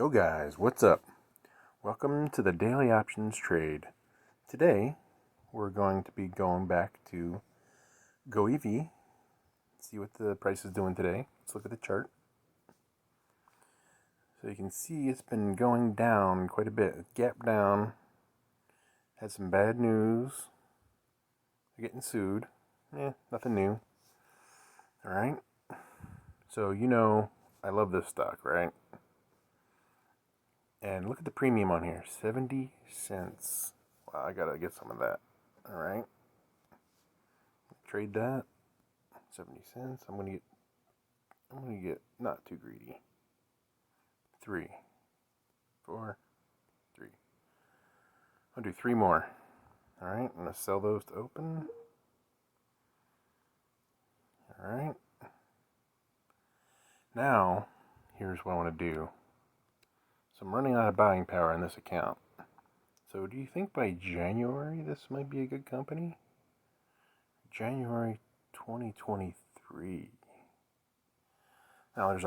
Yo guys, what's up? Welcome to the Daily Options Trade. Today, we're going to be going back to GOEV, see what the price is doing today. Let's look at the chart. So you can see it's been going down quite a bit. Gap down. Had some bad news. They're getting sued. Nothing new. Alright. So you know I love this stock, right? And look at the premium on here, 70 cents. Wow, I gotta get some of that. All right. Trade that. 70 cents. I'm gonna get not too greedy. 3, 4, 3. I'll do 3 more. All right. I'm gonna sell those to open. All right. Now, here's what I want to do. So I'm running out of buying power in this account. So do you think by January this might be a good company? January 2023. Now there's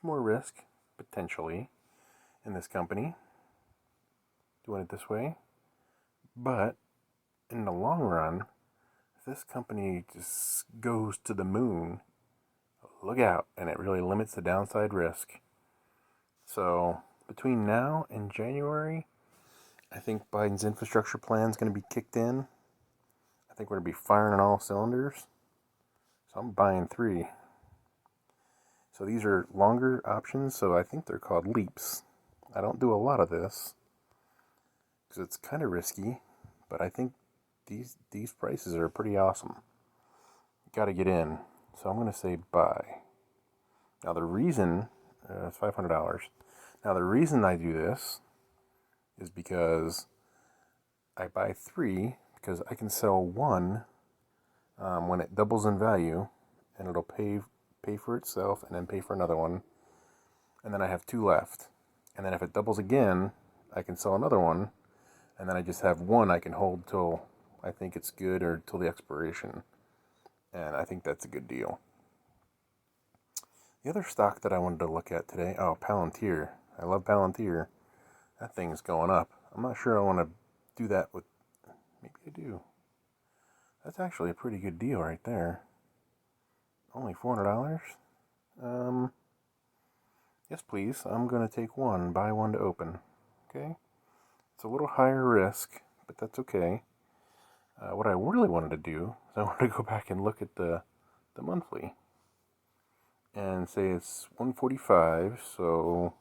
more risk, potentially, in this company, doing it this way. But in the long run, if this company just goes to the moon, look out, and it really limits the downside risk. So between now and January, I think Biden's infrastructure plan is going to be kicked in. I think we're going to be firing on all cylinders. So I'm buying 3. So these are longer options, so I think they're called leaps. I don't do a lot of this because it's kind of risky, but I think these prices are pretty awesome. Got to get in. So I'm going to say buy. Now the reason, it's $500. Now the reason I do this is because I buy 3 because I can sell 1 when it doubles in value, and it'll pay for itself and then pay for another one, and then I have 2 left. And then if it doubles again, I can sell another one, and then I just have 1 I can hold till I think it's good or till the expiration, and I think that's a good deal. The other stock that I wanted to look at today, Palantir. I love Palantir. That thing is going up. I'm not sure I want to do that with... Maybe I do. That's actually a pretty good deal right there. Only $400? Yes, please. I'm going to take 1. Buy 1 to open. Okay? It's a little higher risk, but that's okay. What I really wanted to do is I wanted to go back and look at the monthly. And say it's 145, so...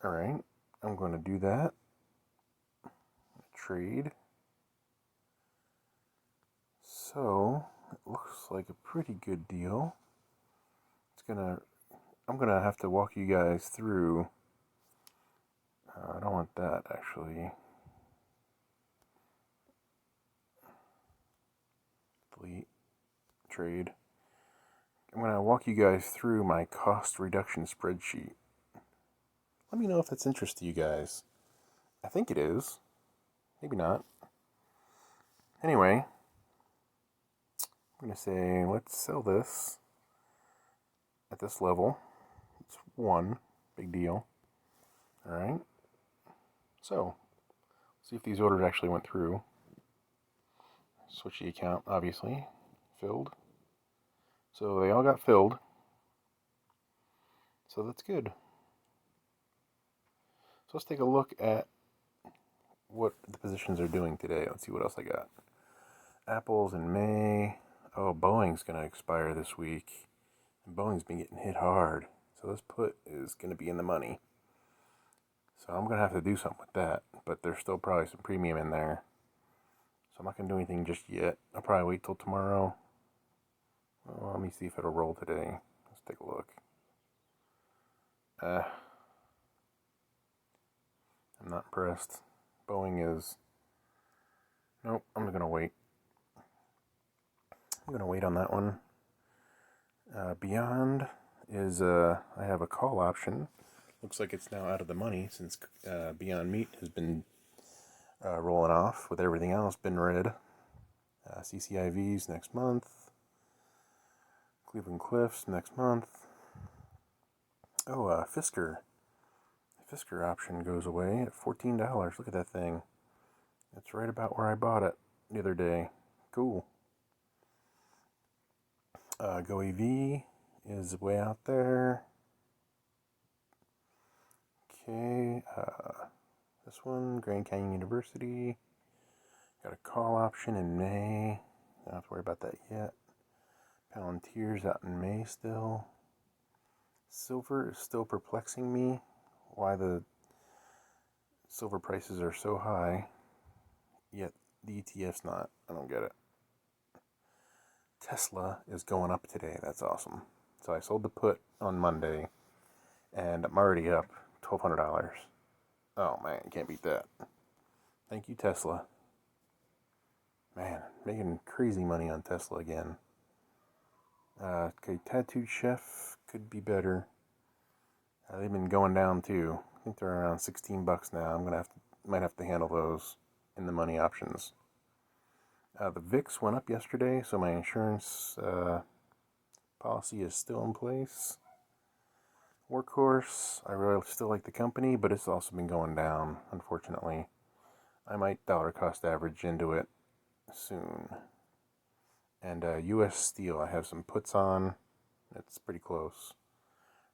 Alright, I'm going to do that. Trade. So, it looks like a pretty good deal. I'm gonna have to walk you guys through. I don't want that, actually. Delete. Trade. I'm gonna walk you guys through my cost reduction spreadsheet. Let me know if that's interest to you guys. I think it is. Maybe not. Anyway, I'm going to say, let's sell this at this level. It's 1. Big deal. Alright. So, see if these orders actually went through. Switch the account, obviously. Filled. So they all got filled. So that's good. So let's take a look at what the positions are doing today. Let's see what else I got. Apple's in May. Oh, Boeing's going to expire this week. And Boeing's been getting hit hard. So this put is going to be in the money. So I'm going to have to do something with that. But there's still probably some premium in there. So I'm not going to do anything just yet. I'll probably wait till tomorrow. Well, let me see if it'll roll today. Let's take a look. I'm not impressed. Boeing is... Nope, I'm going to wait. I'm going to wait on that one. Beyond is, I have a call option. Looks like it's now out of the money since Beyond Meat has been rolling off with everything else been red. CCIVs next month. Cleveland Cliffs next month. Oh, Fisker. Fisker option goes away at $14. Look at that thing. It's right about where I bought it the other day. Cool. GOEV is way out there. Okay. This one, Grand Canyon University. Got a call option in May. Don't have to worry about that yet. Palantir's out in May still. Silver is still perplexing me. Why the silver prices are so high, yet the ETF's not. I don't get it. Tesla is going up today. That's awesome. So I sold the put on Monday, and I'm already up $1,200. Oh man, can't beat that. Thank you, Tesla. Man, making crazy money on Tesla again. Okay, Tattooed Chef could be better. They've been going down too. I think they're around $16 now. Might have to handle those in the money options. The VIX went up yesterday, so my insurance policy is still in place. Workhorse, I really still like the company, but it's also been going down, unfortunately. I might dollar cost average into it soon. And US Steel, I have some puts on. It's pretty close.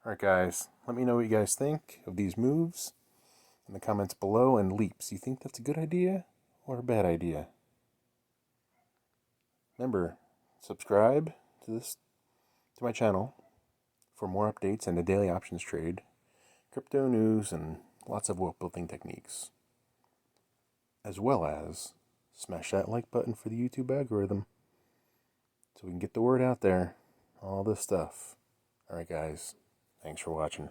Alright guys, let me know what you guys think of these moves in the comments below. And leaps, you think that's a good idea or a bad idea? Remember, subscribe to my channel for more updates and a daily options trade, crypto news, and lots of wealth building techniques. As well as smash that like button for the YouTube algorithm so we can get the word out there. All this stuff. Alright guys, thanks for watching.